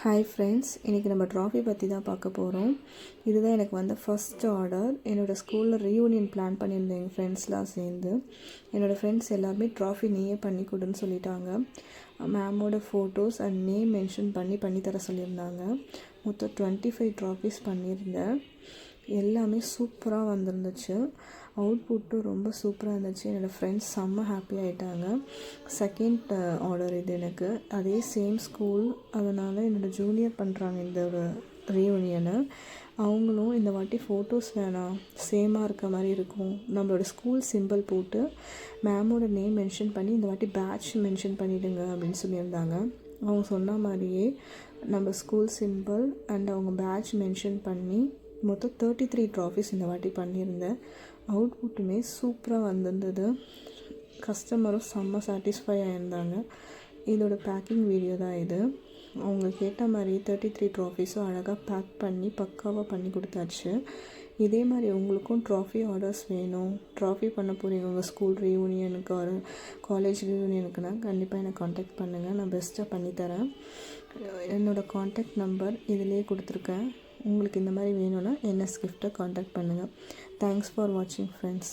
Hi friends, இன்றைக்கி நம்ம trophy பற்றி தான் பார்க்க போகிறோம். இதுதான் எனக்கு வந்த ஃபஸ்ட் ஆர்டர். என்னோடய ஸ்கூலில் ரீயூனியன் பிளான் பண்ணியிருந்தேன் எங்கள் ஃப்ரெண்ட்ஸ்லாம் சேர்ந்து. என்னோடய ஃப்ரெண்ட்ஸ் எல்லாருமே ட்ராஃபி நீயே பண்ணி கொடுன்னு சொல்லிட்டாங்க. மேமோட ஃபோட்டோஸ் அண்ட் நேம் மென்ஷன் பண்ணி தர சொல்லியிருந்தாங்க. மொத்தம் 25 ட்ராஃபிஸ் பண்ணியிருந்தேன். எல்லாமே சூப்பராக வந்துருந்துச்சு. அவுட்புட்டும் ரொம்ப சூப்பராக இருந்துச்சு. என்னோடய ஃப்ரெண்ட்ஸ் செம்ம ஹாப்பி ஆகிட்டாங்க. செகண்ட் ஆர்டர் இது எனக்கு. அதே சேம் ஸ்கூல், அதனால் என்னோடய ஜூனியர் பண்ணுறாங்க இந்த ஒரு ரீயூனியனை. அவங்களும் இந்த வாட்டி ஃபோட்டோஸ் வேணாம், சேமாக இருக்க மாதிரி இருக்கும், நம்மளோட ஸ்கூல் சிம்பிள் போட்டு மேமோட நேம் மென்ஷன் பண்ணி இந்த வாட்டி பேட்ச் மென்ஷன் பண்ணிவிடுங்க அப்படின்னு சொல்லியிருந்தாங்க. அவங்க சொன்ன மாதிரியே நம்ம ஸ்கூல் சிம்பிள் அண்ட் அவங்க பேட்ச் மென்ஷன் பண்ணி மொத்தம் 33 ட்ராஃபிஸ் இந்த வாட்டி பண்ணியிருந்தேன். அவுட்புட்டுமே சூப்பராக வந்திருந்தது. கஸ்டமரும் செம்ம சாட்டிஸ்ஃபை ஆகியிருந்தாங்க. இதோட பேக்கிங் வீடியோ தான் இது. அவங்க கேட்ட மாதிரி 33 ட்ராஃபிஸும் அழகாக பேக் பண்ணி பக்காவாக பண்ணி கொடுத்தாச்சு. இதே மாதிரி உங்களுக்கும் ட்ராஃபி ஆர்டர்ஸ் வேணும், ட்ராஃபி பண்ண போகிறீங்க உங்கள் ஸ்கூல் ரீயூனியனுக்கு ஒரு காலேஜ் ரீயூனியனுக்குன்னா கண்டிப்பாக என்னை காண்டாக்ட் பண்ணுங்கள். நான் பெஸ்ட்டாக பண்ணித்தரேன். என்னோடய காண்டாக்ட் நம்பர் இதிலே கொடுத்துருக்கேன். உங்களுக்கு இந்த மாதிரி வேணும்னா NS கிஃப்ட்டை காண்டாக்ட் பண்ணுங்கள். தேங்க்ஸ் ஃபார் வாட்சிங் ஃப்ரெண்ட்ஸ்.